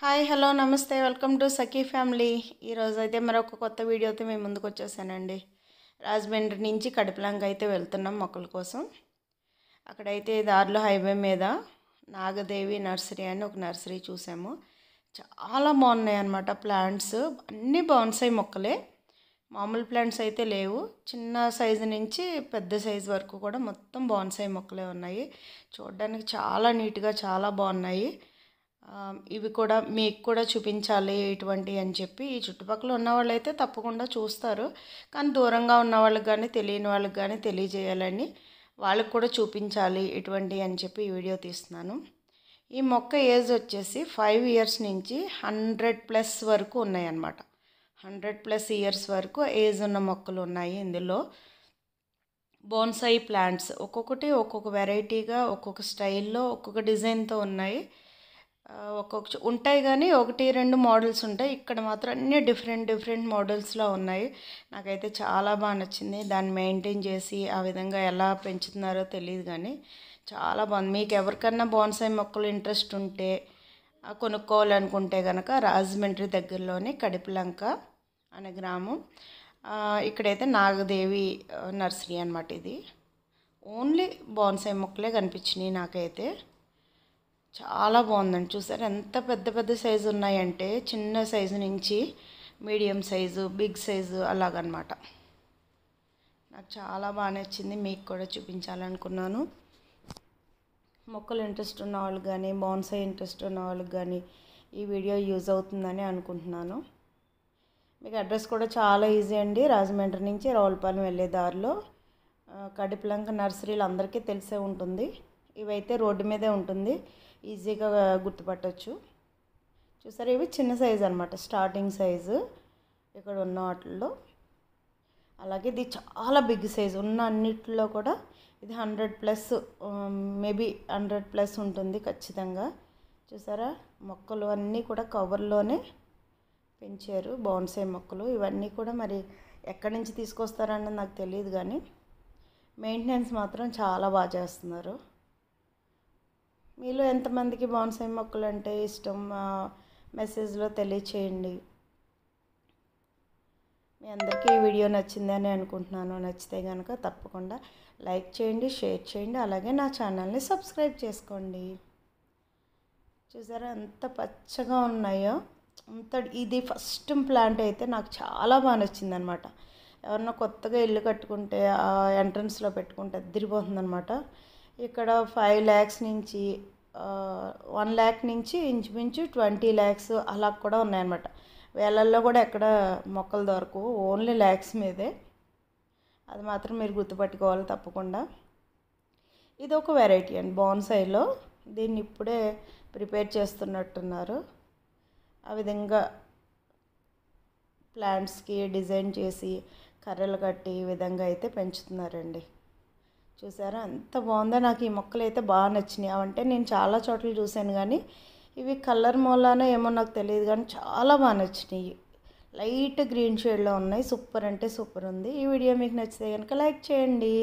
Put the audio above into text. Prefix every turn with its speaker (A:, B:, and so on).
A: Hi hello నమస్తే welcome to Sakhi family. ఈరోజు అయితే మరొక కొత్త వీడియోతో మేము ముందుకు వచ్చేసానండి. రాజమండ్రి నుంచి కడిపలంక అయితే వెళ్తున్నాం మొక్కల కోసం. అక్కడైతే దారిలో హైవే మీద నాగదేవి నర్సరీ అని ఒక నర్సరీ చూసాము. చాలా బాగున్నాయి అన్నమాట. ప్లాంట్స్ అన్నీ బాన్సాయి మొక్కలే, మామూలు ప్లాంట్స్ అయితే లేవు. చిన్న సైజు నుంచి పెద్ద సైజు వరకు కూడా మొత్తం బాన్సాయి మొక్కలే ఉన్నాయి. చూడడానికి చాలా నీట్గా చాలా బాగున్నాయి. ఇవి కూడా మీకు కూడా చూపించాలి ఇటువంటివి అని చెప్పి ఈ చుట్టుపక్కల ఉన్న వాళ్ళైతే తప్పకుండా చూస్తారు. కానీ దూరంగా ఉన్న వాళ్ళకి కానీ తెలియని వాళ్ళకి కానీ తెలియజేయాలని, వాళ్ళకి కూడా చూపించాలి ఇటువంటివి అని చెప్పి ఈ వీడియో తీస్తున్నాను. ఈ మొక్క ఏజ్ వచ్చేసి 5 ఇయర్స్ నుంచి 100+ వరకు ఉన్నాయి అన్నమాట. 100+ ఇయర్స్ వరకు ఏజ్ ఉన్న మొక్కలు ఉన్నాయి ఇందులో. బోన్సాయి ప్లాంట్స్ ఒక్కొక్కటి ఒక్కొక్క వెరైటీగా, ఒక్కొక్క స్టైల్లో, ఒక్కొక్క డిజైన్తో ఉన్నాయి. ఒక్కొక్క ఉంటాయి కానీ 1-2 మోడల్స్ ఉంటాయి. ఇక్కడ మాత్రం అన్నీ డిఫరెంట్ మోడల్స్లో ఉన్నాయి. నాకైతే చాలా బాగా నచ్చింది. దాన్ని మెయింటైన్ చేసి ఆ విధంగా ఎలా పెంచుతున్నారో తెలియదు కానీ చాలా బాగుంది. మీకు ఎవరికన్నా బోన్సాయి మొక్కలు ఇంట్రెస్ట్ ఉంటే కొనుక్కోవాలనుకుంటే కనుక రాజమండ్రి దగ్గరలోని కడిపలంక అనే గ్రామం. ఇక్కడైతే నాగదేవి నర్సరీ అన్నమాట. ఇది ఓన్లీ బోన్సాయి మొక్కలే కనిపించినాయి నాకైతే. చాలా బాగుందండి. చూసారు ఎంత పెద్ద సైజు ఉన్నాయంటే, చిన్న సైజు నుంచి మీడియం సైజు, బిగ్ సైజు అలాగనమాట. నాకు చాలా బాగా నచ్చింది. మీకు కూడా చూపించాలనుకున్నాను. మొక్కలు ఇంట్రెస్ట్ ఉన్న వాళ్ళకి కానీ, బోన్సాయి ఇంట్రెస్ట్ ఉన్న వాళ్ళకి కానీ ఈ వీడియో యూజ్ అవుతుందని అనుకుంటున్నాను. మీకు అడ్రస్ కూడా చాలా ఈజీ అండి. రాజమండ్రి నుంచి రావులపాలెం వెళ్ళే దారిలో కడిపలంక నర్సరీలు అందరికీ తెలిసే ఉంటుంది. ఇవైతే రోడ్డు మీదే ఉంటుంది, ఈజీగా గుర్తుపట్టవచ్చు. చూసారు, ఇవి చిన్న సైజు అనమాట, స్టార్టింగ్ సైజు ఇక్కడ ఉన్న వాటిల్లో. అలాగే ఇది చాలా బిగ్ సైజు ఉన్న అన్నిటిలో కూడా ఇది 100+, మేబీ 100+ ఉంటుంది ఖచ్చితంగా. చూసారా, మొక్కలు అన్నీ కూడా కవర్లోనే పెంచారు, బోన్సాయి మొక్కలు. ఇవన్నీ కూడా మరి ఎక్కడి నుంచి తీసుకొస్తారన్నది నాకు తెలియదు కానీ మెయింటెనెన్స్ మాత్రం చాలా బాగా చేస్తున్నారు. మీలో ఎంతమందికి బోన్సాయి మొక్కలు అంటే ఇష్టం మెసేజ్లో తెలియచేయండి. మీ అందరికీ ఈ వీడియో నచ్చిందని అనుకుంటున్నాను. నచ్చితే కనుక తప్పకుండా లైక్ చేయండి, షేర్ చేయండి, అలాగే నా ఛానల్ని సబ్స్క్రైబ్ చేసుకోండి. చూసారా ఎంత పచ్చగా ఉన్నాయో. ఇది ఫస్ట్ ప్లాంట్ అయితే నాకు చాలా బాగా నచ్చిందనమాట. ఎవరన్నా కొత్తగా ఇల్లు కట్టుకుంటే ఆ ఎంట్రన్స్లో పెట్టుకుంటే అదిరిపోతుంది అనమాట. ఇక్కడ 5 lakhs నుంచి 1 lakh నుంచి ఇంచుమించు 20 lakhs అలా కూడా ఉన్నాయన్నమాట. వేలల్లో కూడా ఎక్కడ మొక్కలు దొరకవు, ఓన్లీ lakhs మీదే. అది మాత్రం మీరు గుర్తుపట్టుకోవాలి తప్పకుండా. ఇది ఒక వెరైటీ అండి బోన్సాయిలో. దీన్ని ఇప్పుడే ప్రిపేర్ చేస్తున్నట్టున్నారు. ఆ విధంగా ప్లాంట్స్కి డిజైన్ చేసి కర్రలు కట్టి ఈ విధంగా అయితే పెంచుతున్నారండి. చూసారా ఎంత బాగుందో. నాకు ఈ మొక్కలు అయితే బాగా నచ్చినాయి. అవంటే నేను చాలా చోట్ల చూశాను కానీ ఇవి కలర్ మూలానో ఏమో నాకు తెలియదు కానీ చాలా బాగా నచ్చినాయి. లైట్ గ్రీన్ షేడ్లో ఉన్నాయి. సూపర్ అంటే సూపర్ ఉంది. ఈ వీడియో మీకు నచ్చితే కనుక లైక్ చేయండి.